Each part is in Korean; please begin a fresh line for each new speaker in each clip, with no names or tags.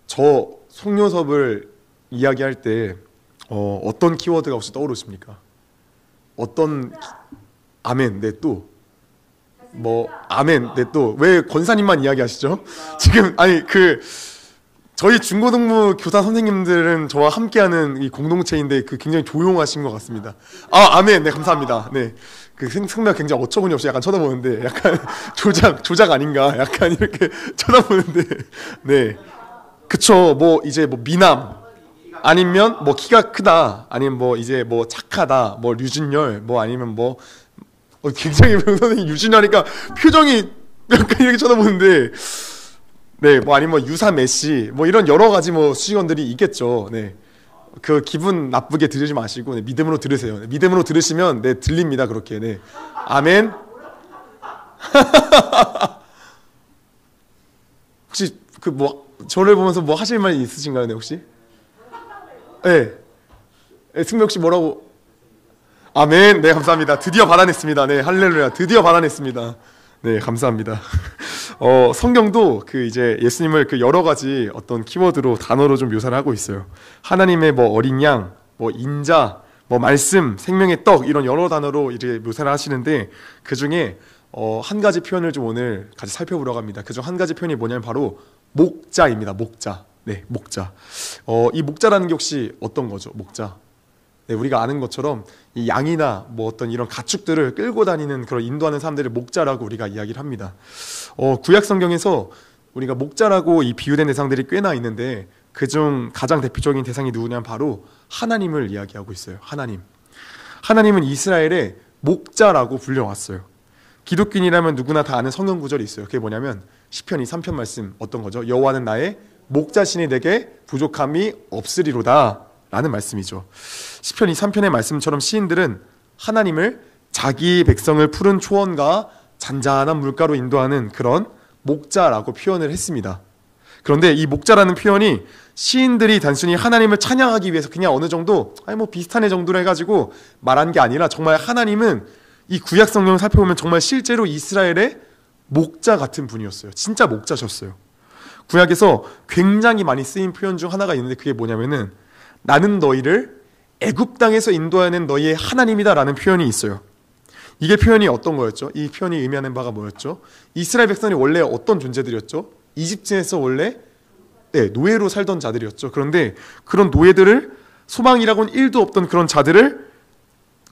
저 속요섭을 이야기할 때 어떤 키워드가 혹시 떠오르십니까? 어떤 아멘, 네, 또 아멘, 네, 또 왜 권사님만 이야기하시죠? 지금 아니 저희 중고등부 교사 선생님들은 저와 함께하는 이 공동체인데 굉장히 조용하신 것 같습니다. 아멘, 네, 감사합니다. 네, 성명 굉장히 어처구니 없이 약간 쳐다보는데 약간 조작 아닌가? 약간 이렇게 쳐다보는데 네, 그쵸. 이제 미남 아니면 키가 크다 아니면 이제 착하다 류준열 아니면 굉장히 선생님 유준열이니까 표정이 약간 이렇게 쳐다보는데 네, 아니면 유사 메시 이런 여러 가지 수식어들이 있겠죠. 네, 기분 나쁘게 들으지 마시고 네, 믿음으로 들으세요. 네, 믿음으로 들으시면 네, 들립니다. 그렇게. 네, 아멘. 혹시 저를 보면서 하실 말 있으신가요? 네, 혹시? 네, 승배 혹시 뭐라고? 아멘. 네, 감사합니다. 드디어 받아냈습니다. 네, 할렐루야. 드디어 받아냈습니다. 네, 감사합니다. 성경도 이제 예수님을 여러 가지 어떤 키워드로 단어로 좀 묘사를 하고 있어요. 하나님의 어린 양, 인자, 말씀, 생명의 떡 이런 여러 단어로 이제 묘사를 하시는데 그 중에 한 가지 표현을 좀 오늘 같이 살펴보려고 합니다. 그중 한 가지 표현이 뭐냐면 바로 목자입니다. 목자. 네, 목자. 이 목자라는 게 혹시 어떤 거죠? 목자. 네, 우리가 아는 것처럼 이 양이나 어떤 이런 가축들을 끌고 다니는 그런 인도하는 사람들을 목자라고 우리가 이야기를 합니다. 구약 성경에서 우리가 목자라고 이 비유된 대상들이 꽤나 있는데 그중 가장 대표적인 대상이 누구냐면 바로 하나님을 이야기하고 있어요. 하나님은 이스라엘의 목자라고 불려왔어요. 기독교인이라면 누구나 다 아는 성경 구절이 있어요. 그게 뭐냐면 시편 3편 말씀 어떤 거죠? 여호와는 나의 목자시니 내게 부족함이 없으리로다 라는 말씀이죠. 시편 3편의 말씀처럼 시인들은 하나님을 자기 백성을 푸른 초원과 잔잔한 물가로 인도하는 그런 목자라고 표현을 했습니다. 그런데 이 목자라는 표현이 시인들이 단순히 하나님을 찬양하기 위해서 그냥 어느 정도 비슷한 애 정도로 해가지고 말한 게 아니라 정말 하나님은 이 구약 성경을 살펴보면 정말 실제로 이스라엘의 목자 같은 분이었어요. 진짜 목자셨어요. 구약에서 굉장히 많이 쓰인 표현 중 하나가 있는데 그게 뭐냐면은 나는 너희를 애굽 땅에서 인도하는 너희의 하나님이다 라는 표현이 있어요. 이게 표현이 어떤 거였죠? 이 표현이 의미하는 바가 뭐였죠? 이스라엘 백성이 원래 어떤 존재들이었죠? 이집트에서 원래 노예로 살던 자들이었죠. 그런데 그런 노예들을 소망이라고는 1도 없던 그런 자들을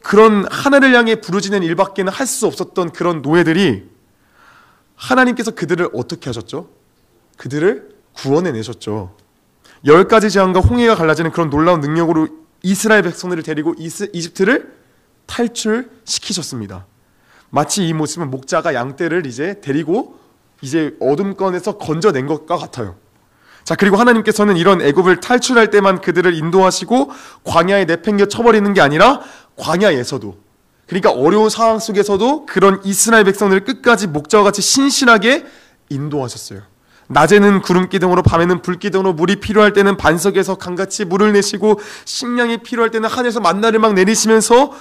그런 하늘을 향해 부르짖는 일밖에는 할 수 없었던 그런 노예들이 하나님께서 그들을 어떻게 하셨죠? 그들을 구원해내셨죠. 10가지 재앙과 홍해가 갈라지는 그런 놀라운 능력으로 이스라엘 백성들을 데리고 이집트를 탈출시키셨습니다. 마치 이 모습은 목자가 양떼를 이제 데리고 이제 어둠권에서 건져낸 것과 같아요. 자, 그리고 하나님께서는 이런 애굽을 탈출할 때만 그들을 인도하시고 광야에 내팽겨 쳐버리는 게 아니라 광야에서도, 그러니까 어려운 상황 속에서도 그런 이스라엘 백성들을 끝까지 목자와 같이 신실하게 인도하셨어요. 낮에는 구름 기둥으로 밤에는 불 기둥으로 물이 필요할 때는 반석에서 강같이 물을 내시고 식량이 필요할 때는 하늘에서 만나를 막 내리시면서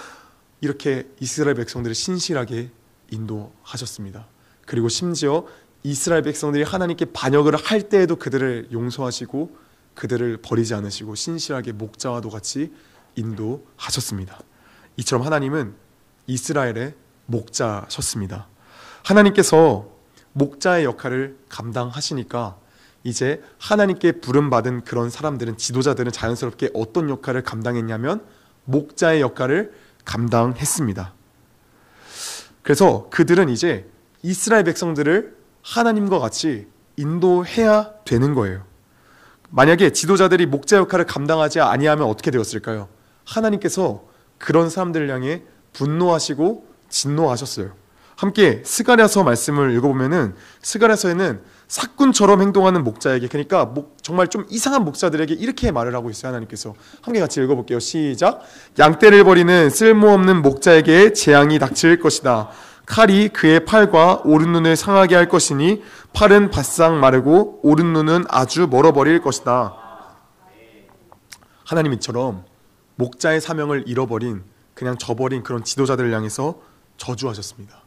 이렇게 이스라엘 백성들을 신실하게 인도하셨습니다. 그리고 심지어 이스라엘 백성들이 하나님께 반역을 할 때에도 그들을 용서하시고 그들을 버리지 않으시고 신실하게 목자와도 같이 인도하셨습니다. 이처럼 하나님은 이스라엘의 목자셨습니다. 하나님께서 목자의 역할을 감당하시니까 이제 하나님께 부름받은 그런 사람들은, 지도자들은 자연스럽게 어떤 역할을 감당했냐면 목자의 역할을 감당했습니다. 그래서 그들은 이제 이스라엘 백성들을 하나님과 같이 인도해야 되는 거예요. 만약에 지도자들이 목자 역할을 감당하지 아니하면 어떻게 되었을까요? 하나님께서 그런 사람들을 향해 분노하시고 진노하셨어요. 함께 스가랴서 말씀을 읽어보면은 스가랴서에는 사꾼처럼 행동하는 목자에게, 그러니까 정말 좀 이상한 목자들에게 이렇게 말을 하고 있어요. 하나님께서 함께 같이 읽어볼게요. 시작. 양떼를 버리는 쓸모없는 목자에게 재앙이 닥칠 것이다. 칼이 그의 팔과 오른 눈을 상하게 할 것이니 팔은 바싹 마르고 오른 눈은 아주 멀어버릴 것이다. 하나님 이처럼 목자의 사명을 잃어버린, 그냥 저버린 그런 지도자들을 향해서 저주하셨습니다.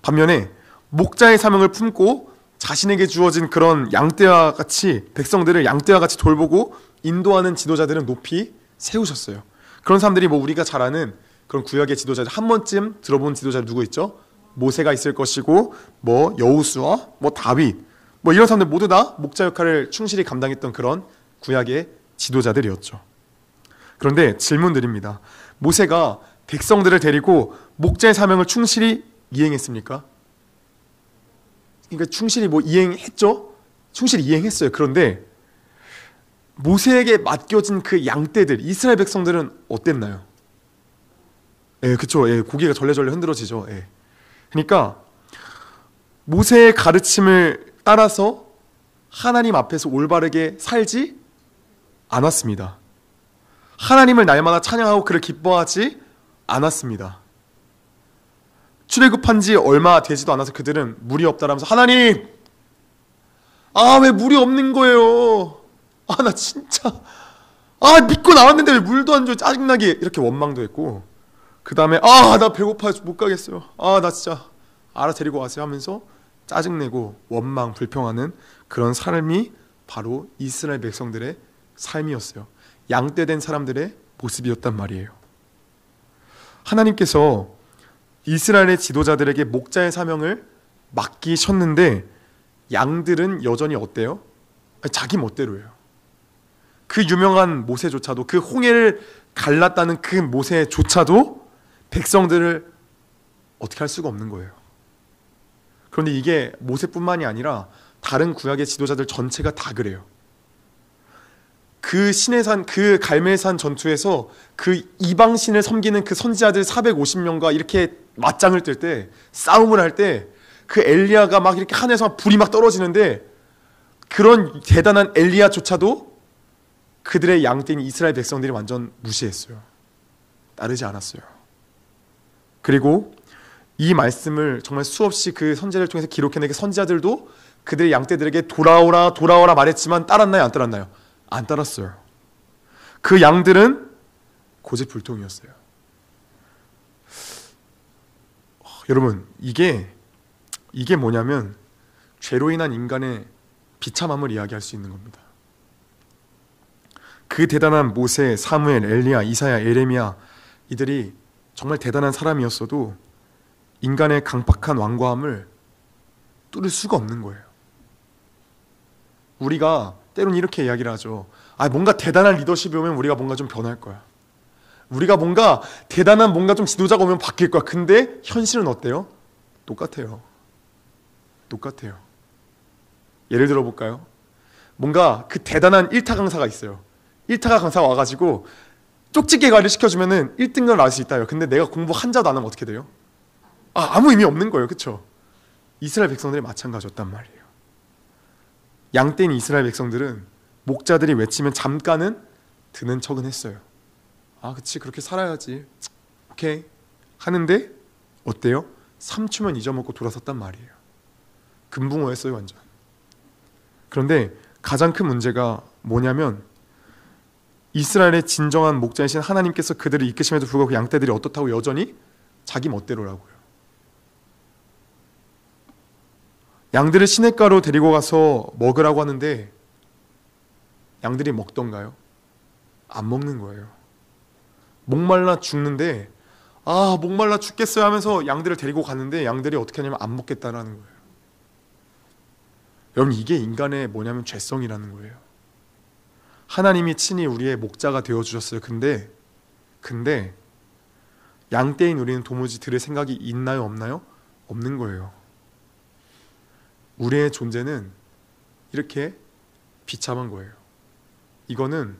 반면에 목자의 사명을 품고 자신에게 주어진 그런 양떼와 같이 백성들을 양떼와 같이 돌보고 인도하는 지도자들은 높이 세우셨어요. 그런 사람들이 뭐 우리가 잘 아는 그런 구약의 지도자들, 한 번쯤 들어본 지도자 누구 있죠? 모세가 있을 것이고 뭐 여호수아, 뭐 다윗, 뭐 이런 사람들 모두 다 목자 역할을 충실히 감당했던 그런 구약의 지도자들이었죠. 그런데 질문 드립니다. 모세가 백성들을 데리고 목자의 사명을 충실히 이행했습니까? 그러니까 충실히 뭐 이행했죠? 충실히 이행했어요. 그런데 모세에게 맡겨진 그 양떼들, 이스라엘 백성들은 어땠나요? 예, 그쵸. 예, 고개가 절레절레 흔들어지죠. 예. 그러니까 모세의 가르침을 따라서 하나님 앞에서 올바르게 살지 않았습니다. 하나님을 날마다 찬양하고 그를 기뻐하지 않았습니다. 출애굽한 지 얼마 되지도 않아서 그들은 물이 없다라면서 하나님, 왜 물이 없는 거예요? 나 진짜 믿고 나왔는데 왜 물도 안 줘? 짜증나게 이렇게 원망도 했고, 그 다음에 나 배고파서 못 가겠어요. 나 진짜 알아 데리고 와세요 하면서 짜증내고 원망 불평하는 그런 삶이 바로 이스라엘 백성들의 삶이었어요. 양떼된 사람들의 모습이었단 말이에요. 하나님께서 이스라엘의 지도자들에게 목자의 사명을 맡기셨는데 양들은 여전히 어때요? 자기 멋대로예요. 그 유명한 모세조차도, 그 홍해를 갈랐다는 그 모세조차도 백성들을 어떻게 할 수가 없는 거예요. 그런데 이게 모세뿐만이 아니라 다른 구약의 지도자들 전체가 다 그래요. 그 시내산, 그 갈멜산 전투에서 그 이방신을 섬기는 그 선지자들 450명과 이렇게 맞짱을 뜰 때, 싸움을 할 때 그 엘리야가 막 이렇게 하늘에서 불이 막 떨어지는데 그런 대단한 엘리야조차도 그들의 양떼인 이스라엘 백성들이 완전 무시했어요. 따르지 않았어요. 그리고 이 말씀을 정말 수없이 그 선지자를 통해서 기록해낸 그 선지자들도 그들의 양떼들에게 돌아오라 돌아오라 말했지만 따랐나요? 안 따랐나요? 안 따랐어요. 그 양들은 고집불통이었어요. 여러분, 이게 뭐냐면 죄로 인한 인간의 비참함을 이야기할 수 있는 겁니다. 그 대단한 모세, 사무엘, 엘리야, 이사야, 예레미야, 이들이 정말 대단한 사람이었어도 인간의 강팍한 완고함을 뚫을 수가 없는 거예요. 우리가 때로는 이렇게 이야기를 하죠. 뭔가 대단한 리더십이 오면 우리가 뭔가 좀 변할 거야. 우리가 뭔가 대단한 뭔가 좀 지도자가 오면 바뀔 거야. 근데 현실은 어때요? 똑같아요. 예를 들어 볼까요? 뭔가 그 대단한 1타 강사가 있어요. 1타 강사가 와가지고 쪽집게 관리를 시켜주면은 1등을 알 수 있다요. 근데 내가 공부 한 자도 안 하면 어떻게 돼요? 아무 의미 없는 거예요. 그쵸? 이스라엘 백성들이 마찬가지였단 말이에요. 양떼인 이스라엘 백성들은 목자들이 외치면 잠깐은 드는 척은 했어요. 그치, 그렇게 살아야지, 오케이 하는데 어때요? 3초면 잊어먹고 돌아섰단 말이에요. 금붕어였어요, 완전. 그런데 가장 큰 문제가 뭐냐면 이스라엘의 진정한 목자이신 하나님께서 그들을 이끄심에도 불구하고 양떼들이 어떻다고 여전히 자기 멋대로라고요. 양들을 시냇가로 데리고 가서 먹으라고 하는데 양들이 먹던가요? 안 먹는 거예요. 목말라 죽는데 목말라 죽겠어요 하면서 양들을 데리고 갔는데 양들이 어떻게 하냐면 안 먹겠다라는 거예요. 여러분, 이게 인간의 뭐냐면 죄성이라는 거예요. 하나님이 친히 우리의 목자가 되어주셨어요. 근데 양떼인 우리는 도무지 들을 생각이 있나요? 없나요? 없는 거예요. 우리의 존재는 이렇게 비참한 거예요. 이거는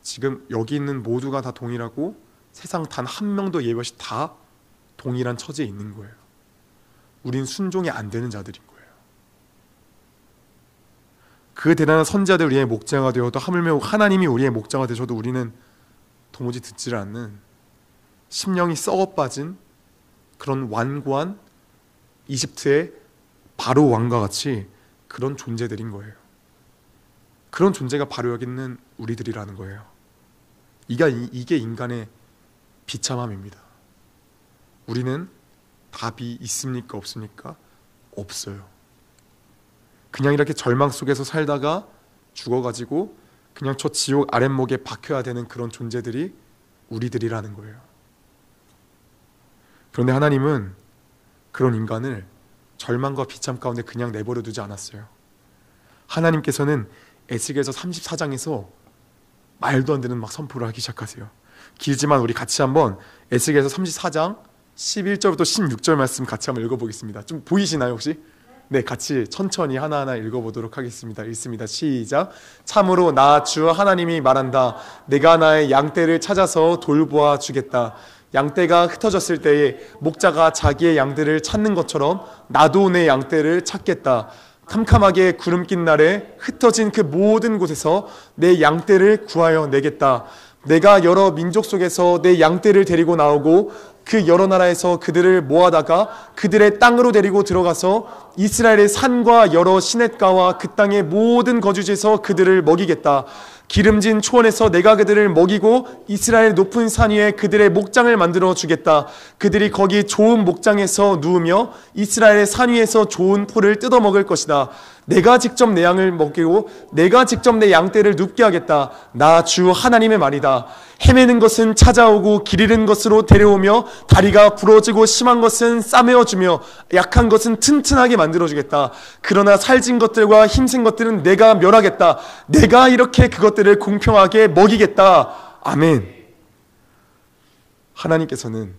지금 여기 있는 모두가 다 동일하고 세상 단 한 명도 예외 없이 다 동일한 처지에 있는 거예요. 우린 순종이 안 되는 자들인 거예요. 그 대단한 선지자들 우리의 목자가 되어도, 하물며 하나님이 우리의 목자가 되셔도 우리는 도무지 듣지를 않는 심령이 썩어 빠진 그런 완고한 이집트의 바로 왕과 같이 그런 존재들인 거예요. 그런 존재가 바로 여기 있는 우리들이라는 거예요. 이게 인간의 비참함입니다. 우리는 답이 있습니까? 없습니까? 없어요. 그냥 이렇게 절망 속에서 살다가 죽어가지고 그냥 저 지옥 아랫목에 박혀야 되는 그런 존재들이 우리들이라는 거예요. 그런데 하나님은 그런 인간을 절망과 비참 가운데 그냥 내버려 두지 않았어요. 하나님께서는 에스겔서 34장에서 말도 안 되는 막 선포를 하기 시작하세요. 길지만 우리 같이 한번 에스겔서 34장 11절부터 16절 말씀 같이 한번 읽어보겠습니다. 좀 보이시나요 혹시? 네, 같이 천천히 하나하나 읽어보도록 하겠습니다. 읽습니다. 시작. 참으로 나 주 하나님이 말한다. 내가 나의 양떼를 찾아서 돌보아 주겠다. 양떼가 흩어졌을 때에 목자가 자기의 양들을 찾는 것처럼 나도 내 양떼를 찾겠다. 캄캄하게 구름 낀 날에 흩어진 그 모든 곳에서 내 양떼를 구하여 내겠다. 내가 여러 민족 속에서 내 양떼를 데리고 나오고 그 여러 나라에서 그들을 모아다가 그들의 땅으로 데리고 들어가서 이스라엘의 산과 여러 시냇가와 그 땅의 모든 거주지에서 그들을 먹이겠다. 기름진 초원에서 내가 그들을 먹이고 이스라엘 높은 산 위에 그들의 목장을 만들어 주겠다. 그들이 거기 좋은 목장에서 누우며 이스라엘의 산 위에서 좋은 풀을 뜯어 먹을 것이다. 내가 직접 내 양을 먹이고 내가 직접 내 양떼를 눕게 하겠다. 나 주 하나님의 말이다. 헤매는 것은 찾아오고 길 잃은 것으로 데려오며 다리가 부러지고 심한 것은 싸매어주며 약한 것은 튼튼하게 만들어주겠다. 그러나 살찐 것들과 힘센 것들은 내가 멸하겠다. 내가 이렇게 그것들을 공평하게 먹이겠다. 아멘. 하나님께서는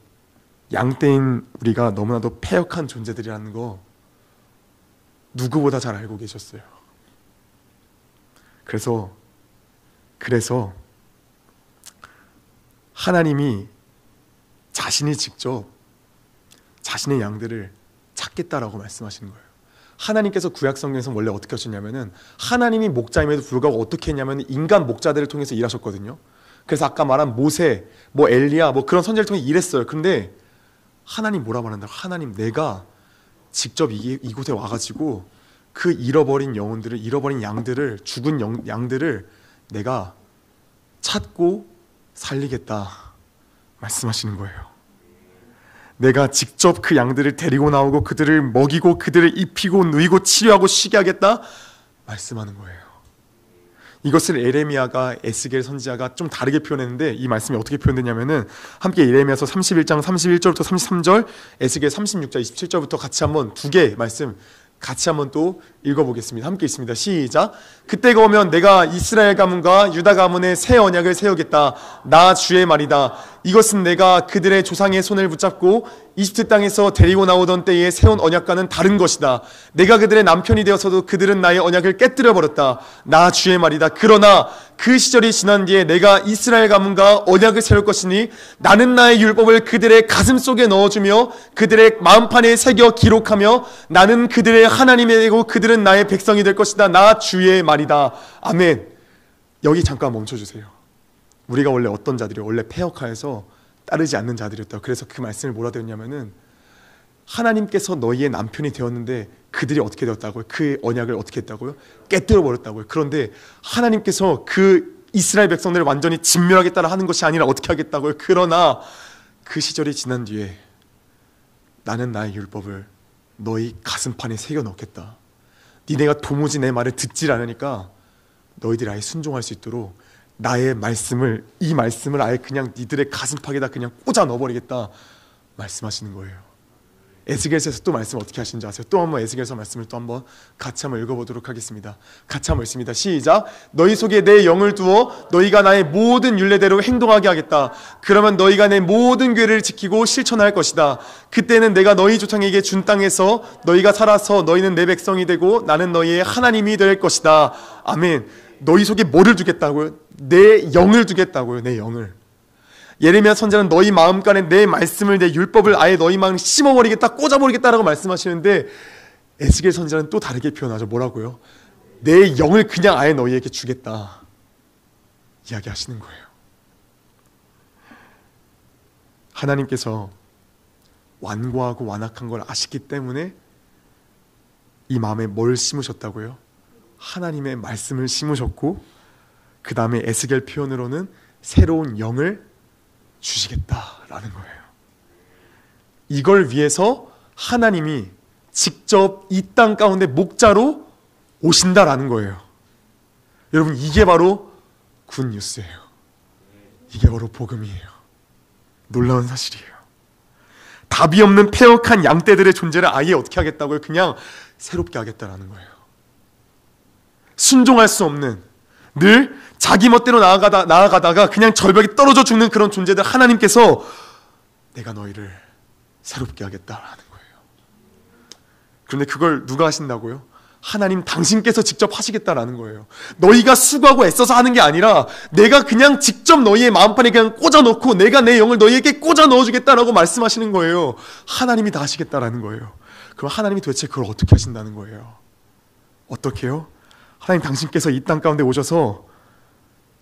양떼인 우리가 너무나도 패역한 존재들이라는 거 누구보다 잘 알고 계셨어요. 그래서 하나님이 자신이 직접 자신의 양들을 찾겠다라고 말씀하시는 거예요. 하나님께서 구약 성경에서 원래 어떻게 하셨냐면은 하나님이 목자임에도 불구하고 어떻게 했냐면 인간 목자들을 통해서 일하셨거든요. 그래서 아까 말한 모세, 엘리야 그런 선지자를 통해 일했어요. 그런데 하나님 뭐라 말한다고? 하나님 내가 직접 이곳에 와가지고 그 잃어버린 영혼들을, 잃어버린 양들을, 죽은 양들을 내가 찾고 살리겠다 말씀하시는 거예요. 내가 직접 그 양들을 데리고 나오고 그들을 먹이고 그들을 입히고 누이고 치료하고 쉬게 하겠다 말씀하는 거예요. 이것을 에레미야가 에스겔 선지자가 좀 다르게 표현했는데 이 말씀이 어떻게 표현되냐면은 함께 에레미야서 31장 31절부터 33절, 에스겔 36장 27절부터 같이 한번 두 개 말씀 같이 한번 또 읽어보겠습니다. 함께 있습니다. 시작. 그때가 오면 내가 이스라엘 가문과 유다 가문의 새 언약을 세우겠다. 나 주의 말이다. 이것은 내가 그들의 조상의 손을 붙잡고 이집트 땅에서 데리고 나오던 때에 세운 언약과는 다른 것이다. 내가 그들의 남편이 되어서도 그들은 나의 언약을 깨뜨려버렸다. 나 주의 말이다. 그러나 그 시절이 지난 뒤에 내가 이스라엘 가문과 언약을 세울 것이니 나는 나의 율법을 그들의 가슴 속에 넣어주며 그들의 마음판에 새겨 기록하며 나는 그들의 하나님이 되고 그들은 나의 백성이 될 것이다. 나 주의 말이다. 아멘. 여기 잠깐 멈춰주세요. 우리가 원래 어떤 자들이요? 원래 패역하여서 따르지 않는 자들이었다. 그래서 그 말씀을 뭐라 되었냐면은 하나님께서 너희의 남편이 되었는데 그들이 어떻게 되었다고요? 그 언약을 어떻게 했다고요? 깨뜨려 버렸다고요. 그런데 하나님께서 그 이스라엘 백성들을 완전히 진멸하겠다라 하는 것이 아니라 어떻게 하겠다고요? 그러나 그 시절이 지난 뒤에 나는 나의 율법을 너희 가슴판에 새겨 넣겠다. 니네가 도무지 내 말을 듣질 않으니까 너희들이 아예 순종할 수 있도록 나의 말씀을, 이 말씀을 아예 그냥 니들의 가슴팍에다 그냥 꽂아 넣어버리겠다 말씀하시는 거예요. 에스겔서에서 또 말씀 어떻게 하시는지 아세요? 또 한번 에스겔서 말씀을 또 한번 같이 한번 읽어보도록 하겠습니다. 같이 한번 읽습니다. 시작. 너희 속에 내 영을 두어 너희가 나의 모든 율례대로 행동하게 하겠다. 그러면 너희가 내 모든 규례를 지키고 실천할 것이다. 그때는 내가 너희 조상에게 준 땅에서 너희가 살아서 너희는 내 백성이 되고 나는 너희의 하나님이 될 것이다. 아멘. 너희 속에 뭐를 두겠다고요? 내 영을 두겠다고요. 내 영을. 예레미야 선지자는 너희 마음간에 내 말씀을, 내 율법을 아예 너희 마음에 심어버리겠다, 꽂아버리겠다라고 말씀하시는데 에스겔 선지자는 또 다르게 표현하죠. 뭐라고요? 내 영을 그냥 아예 너희에게 주겠다 이야기하시는 거예요. 하나님께서 완고하고 완악한 걸 아시기 때문에 이 마음에 뭘 심으셨다고요? 하나님의 말씀을 심으셨고 그 다음에 에스겔 표현으로는 새로운 영을 주시겠다라는 거예요. 이걸 위해서 하나님이 직접 이 땅 가운데 목자로 오신다라는 거예요. 여러분, 이게 바로 굿뉴스예요. 이게 바로 복음이에요. 놀라운 사실이에요. 답이 없는 패역한 양떼들의 존재를 아예 어떻게 하겠다고요? 그냥 새롭게 하겠다라는 거예요. 순종할 수 없는, 늘 자기 멋대로 나아가다가 그냥 절벽에 떨어져 죽는 그런 존재들, 하나님께서 내가 너희를 새롭게 하겠다라는 거예요. 그런데 그걸 누가 하신다고요? 하나님 당신께서 직접 하시겠다라는 거예요. 너희가 수고하고 애써서 하는 게 아니라 내가 그냥 직접 너희의 마음판에 그냥 꽂아놓고 내가 내 영을 너희에게 꽂아 넣어주겠다라고 말씀하시는 거예요. 하나님이 다 하시겠다라는 거예요. 그럼 하나님이 도대체 그걸 어떻게 하신다는 거예요? 어떻게요? 하나님 당신께서 이 땅 가운데 오셔서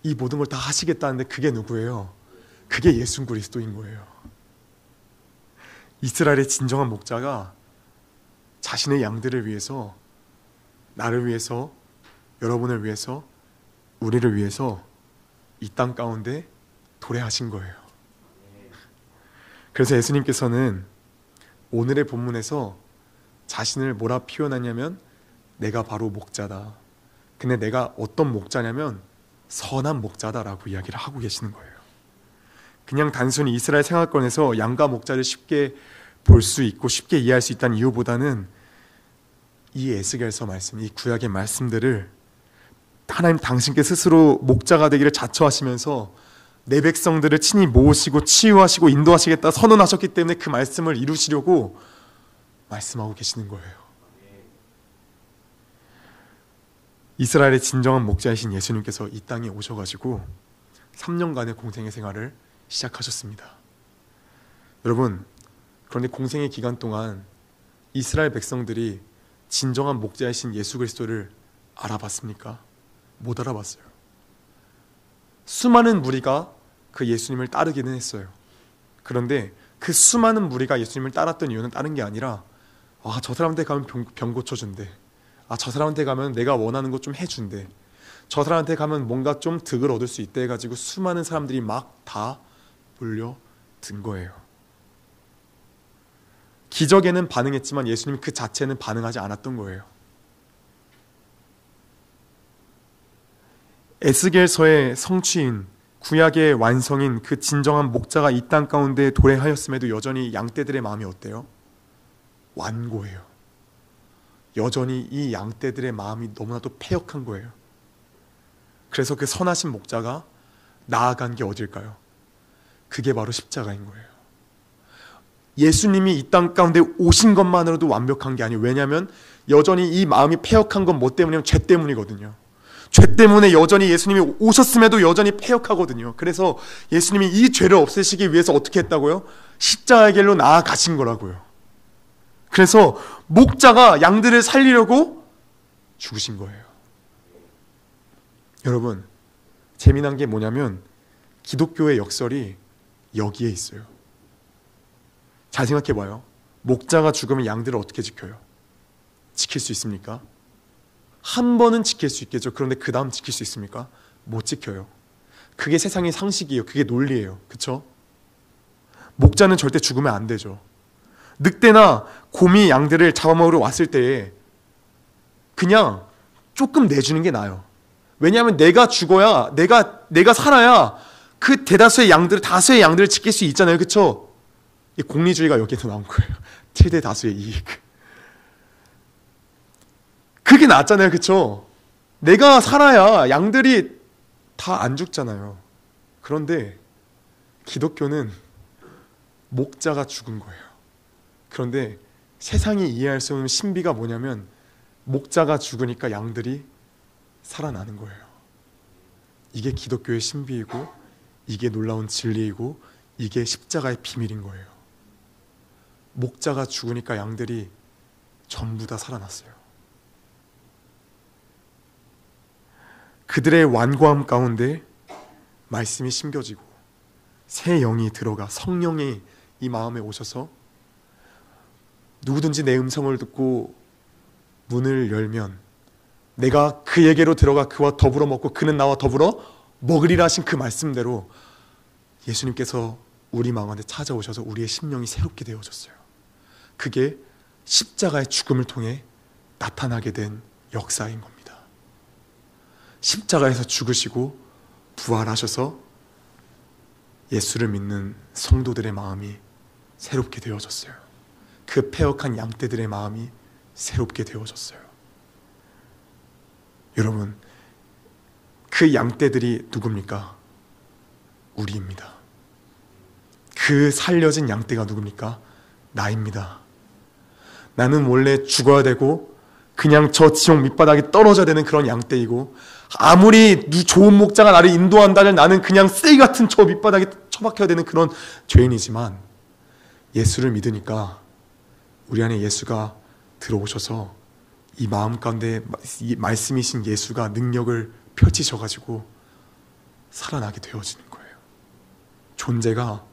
이 모든 걸 다 하시겠다는데 그게 누구예요? 그게 예수 그리스도인 거예요. 이스라엘의 진정한 목자가 자신의 양들을 위해서, 나를 위해서, 여러분을 위해서, 우리를 위해서 이 땅 가운데 도래하신 거예요. 그래서 예수님께서는 오늘의 본문에서 자신을 뭐라 표현하냐면 내가 바로 목자다. 근데 내가 어떤 목자냐면 선한 목자다라고 이야기를 하고 계시는 거예요. 그냥 단순히 이스라엘 생활권에서 양과 목자를 쉽게 볼 수 있고 쉽게 이해할 수 있다는 이유보다는 이 에스겔서 말씀, 이 구약의 말씀들을 하나님 당신께 스스로 목자가 되기를 자처하시면서 내 백성들을 친히 모으시고 치유하시고 인도하시겠다 선언하셨기 때문에 그 말씀을 이루시려고 말씀하고 계시는 거예요. 이스라엘의 진정한 목자이신 예수님께서 이 땅에 오셔가지고 3년간의 공생의 생활을 시작하셨습니다. 여러분, 그런데 공생의 기간 동안 이스라엘 백성들이 진정한 목자이신 예수 그리스도를 알아봤습니까? 못 알아봤어요. 수많은 무리가 그 예수님을 따르기는 했어요. 그런데 그 수많은 무리가 예수님을 따랐던 이유는 다른 게 아니라 저 사람한테 가면 병 고쳐준대. 저 사람한테 가면 내가 원하는 거 좀 해준대. 저 사람한테 가면 뭔가 좀 득을 얻을 수 있대 해가지고 수많은 사람들이 막 다 몰려든 거예요. 기적에는 반응했지만 예수님 그 자체는 반응하지 않았던 거예요. 에스겔서의 성취인, 구약의 완성인 그 진정한 목자가 이 땅 가운데 도래하였음에도 여전히 양떼들의 마음이 어때요? 완고해요. 여전히 이 양떼들의 마음이 너무나도 패역한 거예요. 그래서 그 선하신 목자가 나아간 게 어딜까요? 그게 바로 십자가인 거예요. 예수님이 이 땅 가운데 오신 것만으로도 완벽한 게 아니에요. 왜냐하면 여전히 이 마음이 패역한 건 뭐 때문이냐면 죄 때문이거든요. 죄 때문에 여전히 예수님이 오셨음에도 여전히 패역하거든요. 그래서 예수님이 이 죄를 없애시기 위해서 어떻게 했다고요? 십자가의 길로 나아가신 거라고요. 그래서 목자가 양들을 살리려고 죽으신 거예요. 여러분, 재미난 게 뭐냐면 기독교의 역설이 여기에 있어요. 잘 생각해봐요. 목자가 죽으면 양들을 어떻게 지켜요? 지킬 수 있습니까? 한 번은 지킬 수 있겠죠. 그런데 그 다음 지킬 수 있습니까? 못 지켜요. 그게 세상의 상식이에요. 그게 논리예요. 그렇죠? 목자는 절대 죽으면 안 되죠. 늑대나 곰이 양들을 잡아먹으러 왔을 때에 그냥 조금 내주는 게 나아요. 왜냐하면 내가 죽어야, 내가 살아야 그 대다수의 양들을, 다수의 양들을 지킬 수 있잖아요. 그렇죠? 이 공리주의가 여기에서 나온 거예요. 최대 다수의 이익. 그게 낫잖아요. 그렇죠? 내가 살아야 양들이 다 안 죽잖아요. 그런데 기독교는 목자가 죽은 거예요. 그런데 세상이 이해할 수 없는 신비가 뭐냐면 목자가 죽으니까 양들이 살아나는 거예요. 이게 기독교의 신비이고 이게 놀라운 진리이고 이게 십자가의 비밀인 거예요. 목자가 죽으니까 양들이 전부 다 살아났어요. 그들의 완고함 가운데 말씀이 심겨지고 새 영이 들어가 성령이 이 마음에 오셔서 누구든지 내 음성을 듣고 문을 열면 내가 그에게로 들어가 그와 더불어 먹고 그는 나와 더불어 먹으리라 하신 그 말씀대로 예수님께서 우리 마음 안에 찾아오셔서 우리의 심령이 새롭게 되어졌어요. 그게 십자가의 죽음을 통해 나타나게 된 역사인 겁니다. 십자가에서 죽으시고 부활하셔서 예수를 믿는 성도들의 마음이 새롭게 되어졌어요. 그 패역한 양떼들의 마음이 새롭게 되어졌어요. 여러분, 그 양떼들이 누굽니까? 우리입니다. 그 살려진 양떼가 누굽니까? 나입니다. 나는 원래 죽어야 되고 그냥 저 지옥 밑바닥에 떨어져야 되는 그런 양떼이고, 아무리 좋은 목자가 나를 인도한다면 나는 그냥 쓰레기 같은 저 밑바닥에 처박혀야 되는 그런 죄인이지만, 예수를 믿으니까 우리 안에 예수가 들어오셔서 이 마음 가운데 이 말씀이신 예수가 능력을 펼치셔가지고 살아나게 되어지는 거예요. 존재가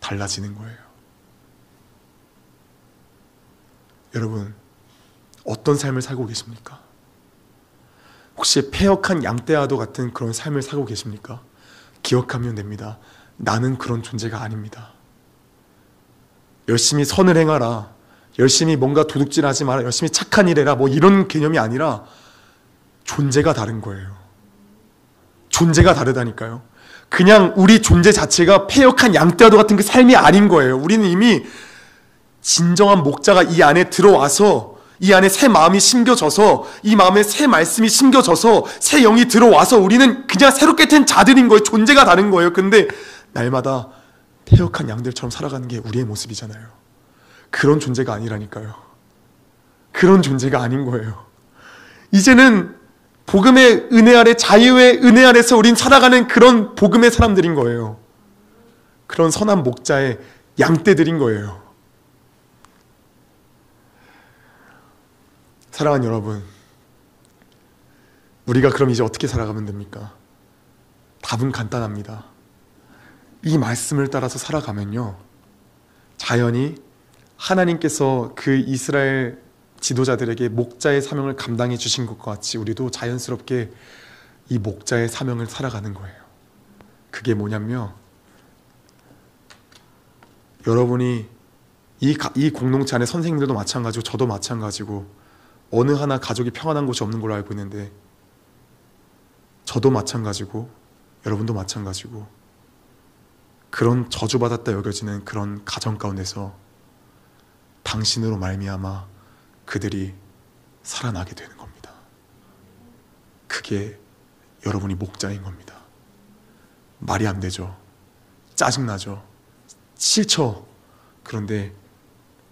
달라지는 거예요. 여러분, 어떤 삶을 살고 계십니까? 혹시 패역한 양떼와도 같은 그런 삶을 살고 계십니까? 기억하면 됩니다. 나는 그런 존재가 아닙니다. 열심히 선을 행하라, 열심히 뭔가 도둑질하지 마라, 열심히 착한 일 해라, 뭐 이런 개념이 아니라 존재가 다른 거예요. 존재가 다르다니까요. 그냥 우리 존재 자체가 패역한 양떼와도 같은 그 삶이 아닌 거예요. 우리는 이미 진정한 목자가 이 안에 들어와서, 이 안에 새 마음이 심겨져서, 이 마음에 새 말씀이 심겨져서 새 영이 들어와서 우리는 그냥 새롭게 된 자들인 거예요. 존재가 다른 거예요. 근데 날마다 패역한 양들처럼 살아가는 게 우리의 모습이잖아요. 그런 존재가 아니라니까요. 그런 존재가 아닌 거예요. 이제는 복음의 은혜 아래, 자유의 은혜 아래서 우린 살아가는 그런 복음의 사람들인 거예요. 그런 선한 목자의 양떼들인 거예요. 사랑하는 여러분, 우리가 그럼 이제 어떻게 살아가면 됩니까? 답은 간단합니다. 이 말씀을 따라서 살아가면요, 자연히 하나님께서 그 이스라엘 지도자들에게 목자의 사명을 감당해 주신 것과 같이 우리도 자연스럽게 이 목자의 사명을 살아가는 거예요. 그게 뭐냐면, 여러분이 이 공동체 안에 선생님들도 마찬가지고 저도 마찬가지고 어느 하나 가족이 평안한 곳이 없는 걸로 알고 있는데, 저도 마찬가지고 여러분도 마찬가지고 그런 저주받았다 여겨지는 그런 가정 가운데서 당신으로 말미암아 그들이 살아나게 되는 겁니다. 그게 여러분이 목자인 겁니다. 말이 안 되죠. 짜증나죠. 싫죠. 그런데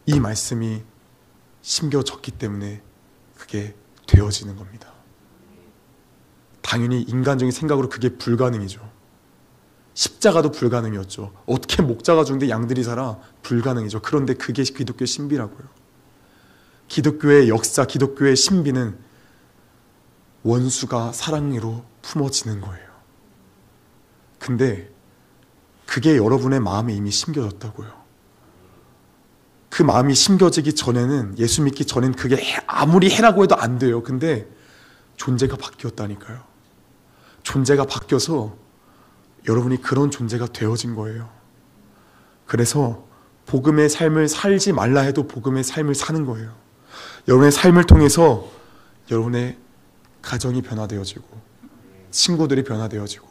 이 말씀이 심겨졌기 때문에 그게 되어지는 겁니다. 당연히 인간적인 생각으로 그게 불가능이죠. 십자가도 불가능이었죠. 어떻게 목자가 죽는데 양들이 살아? 불가능이죠. 그런데 그게 기독교의 신비라고요. 기독교의 역사, 기독교의 신비는 원수가 사랑으로 품어지는 거예요. 근데 그게 여러분의 마음에 이미 심겨졌다고요. 그 마음이 심겨지기 전에는, 예수 믿기 전엔 그게 아무리 해라고 해도 안 돼요. 근데 존재가 바뀌었다니까요. 존재가 바뀌어서 여러분이 그런 존재가 되어진 거예요. 그래서 복음의 삶을 살지 말라 해도 복음의 삶을 사는 거예요. 여러분의 삶을 통해서 여러분의 가정이 변화되어지고 친구들이 변화되어지고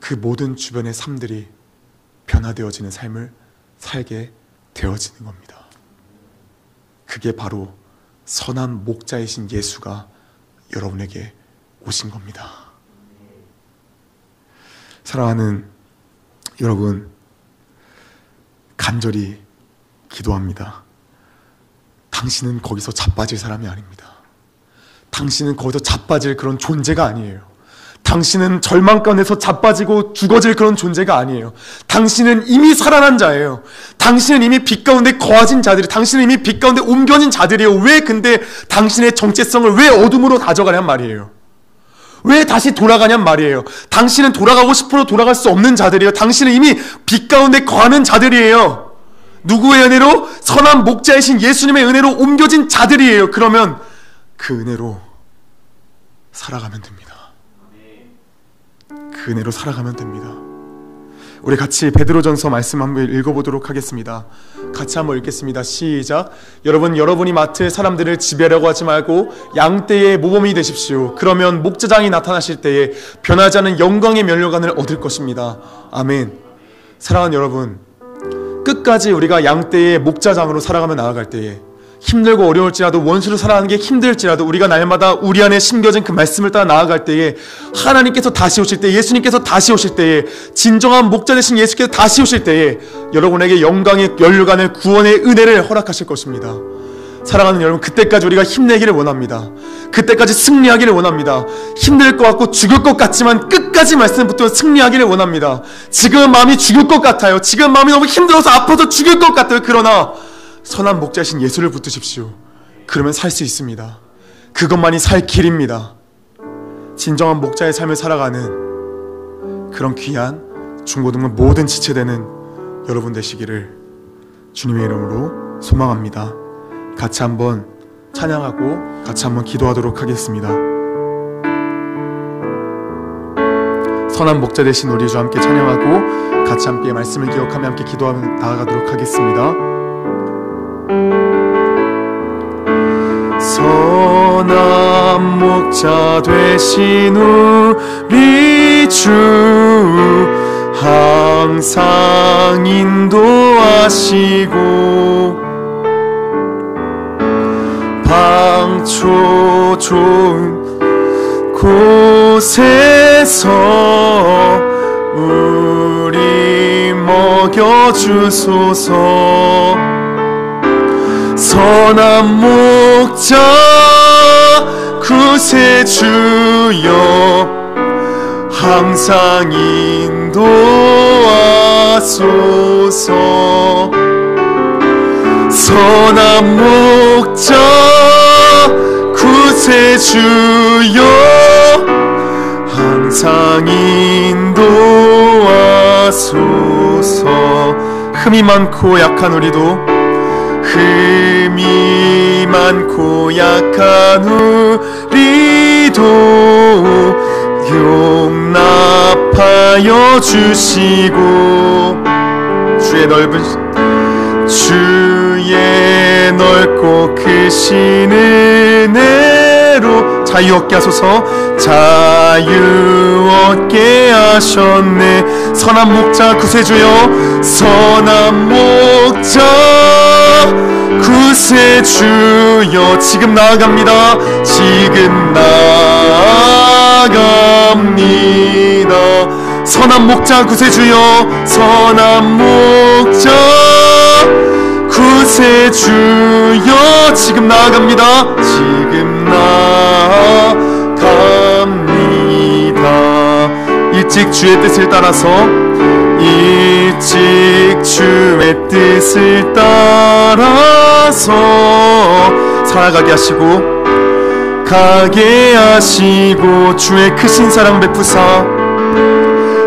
그 모든 주변의 삶들이 변화되어지는 삶을 살게 되어지는 겁니다. 그게 바로 선한 목자이신 예수가 여러분에게 오신 겁니다. 사랑하는 여러분, 간절히 기도합니다. 당신은 거기서 자빠질 사람이 아닙니다. 당신은 거기서 자빠질 그런 존재가 아니에요. 당신은 절망 가운데서 자빠지고 죽어질 그런 존재가 아니에요. 당신은 이미 살아난 자예요. 당신은 이미 빛 가운데 거하진 자들이, 당신은 이미 빛 가운데 옮겨진 자들이에요. 왜 근데 당신의 정체성을 왜 어둠으로 가져가냔 말이에요. 왜 다시 돌아가냔 말이에요. 당신은 돌아가고 싶어도 돌아갈 수 없는 자들이에요. 당신은 이미 빛 가운데 거하는 자들이에요. 누구의 은혜로? 선한 목자이신 예수님의 은혜로 옮겨진 자들이에요. 그러면 그 은혜로 살아가면 됩니다. 그 은혜로 살아가면 됩니다. 우리 같이 베드로전서 말씀 한번 읽어보도록 하겠습니다. 같이 한번 읽겠습니다. 시작. 여러분이 맡을 사람들을 지배하려고 하지 말고 양떼의 모범이 되십시오. 그러면 목자장이 나타나실 때에 변하지 않은 영광의 면류관을 얻을 것입니다. 아멘. 사랑하는 여러분, 끝까지 우리가 양떼의 목자장으로 살아가며 나아갈 때에 힘들고 어려울지라도, 원수로 살아가는 게 힘들지라도, 우리가 날마다 우리 안에 심겨진 그 말씀을 따라 나아갈 때에 하나님께서 다시 오실 때, 예수님께서 다시 오실 때에, 진정한 목자 되신 예수께서 다시 오실 때에 여러분에게 영광의 면류관을, 구원의 은혜를 허락하실 것입니다. 사랑하는 여러분, 그때까지 우리가 힘내기를 원합니다. 그때까지 승리하기를 원합니다. 힘들 것 같고 죽을 것 같지만 끝까지 말씀 붙들어 승리하기를 원합니다. 지금 마음이 죽을 것 같아요. 지금 마음이 너무 힘들어서 아파서 죽을 것 같아요. 그러나 선한 목자신 예수를 붙드십시오. 그러면 살 수 있습니다. 그것만이 살 길입니다. 진정한 목자의 삶을 살아가는 그런 귀한 중고등부 모든 지체되는 여러분 되시기를 주님의 이름으로 소망합니다. 같이 한번 찬양하고 같이 한번 기도하도록 하겠습니다. 선한 목자 되신 우리 주 함께 찬양하고 같이 함께 말씀을 기억하며 함께 기도하며 나아가도록 하겠습니다. 선한 목자 되신 우리 주 항상 인도하시고 방초 좋은 곳에서 우리 먹여주소서. 선한 목자 구세주여 항상 인도하소서. 선한 목자 구세주여 항상 인도하소서. 흠이 많고 약한 우리도, 흠이 많고 약한 우리도 용납하여 주시고 주의 넓고 크신 은혜로 자유 얻게 하소서. 자유 얻게 하셨네. 선한 목자 구세주여, 선한 목자 구세주여 지금 나아갑니다. 지금 나아갑니다. 선한 목자 구세주여, 선한 목자 구세주여 지금 나아갑니다. 지금 나아갑니다. 일찍 주의 뜻을 따라서, 일찍 주의 뜻을 따라서 살아가게 하시고 가게 하시고 주의 크신 사랑 베푸사,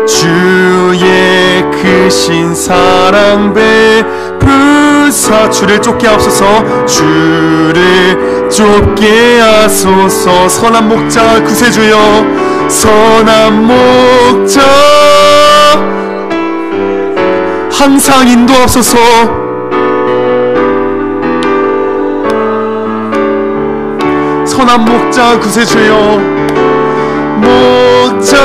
주의 크신 사랑 베푸사 주를 쫓게 하옵소서. 주를 쫓게 하소서. 선한 목자 구세주여, 선한 목자 항상 인도하소서. 선한 목자 구세주여, 목자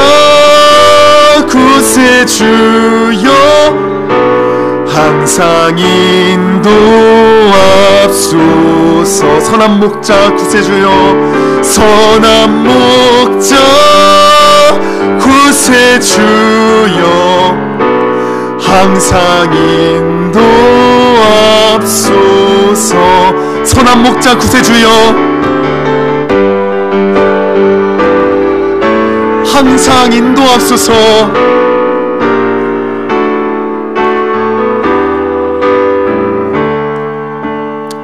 구세주여 항상 인도하소서. 선한 목자 구세주여, 선한 목자 구세주여 항상 인도하소서. 선한 목자 구세주여 항상 인도하소서.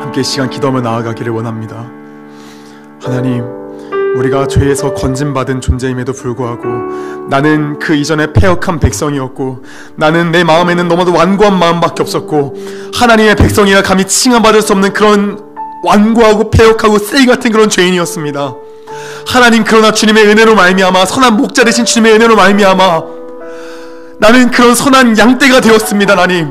함께 시간 기도하며 나아가기를 원합니다. 하나님, 우리가 죄에서 건진받은 존재임에도 불구하고 나는 그 이전에 패역한 백성이었고, 나는 내 마음에는 너무도 완고한 마음밖에 없었고, 하나님의 백성이라 감히 칭함받을 수 없는 그런 완고하고 패역하고 쓰레기 같은 그런 죄인이었습니다. 하나님, 그러나 주님의 은혜로 말미암아, 선한 목자 되신 주님의 은혜로 말미암아 나는 그런 선한 양떼가 되었습니다, 하나님.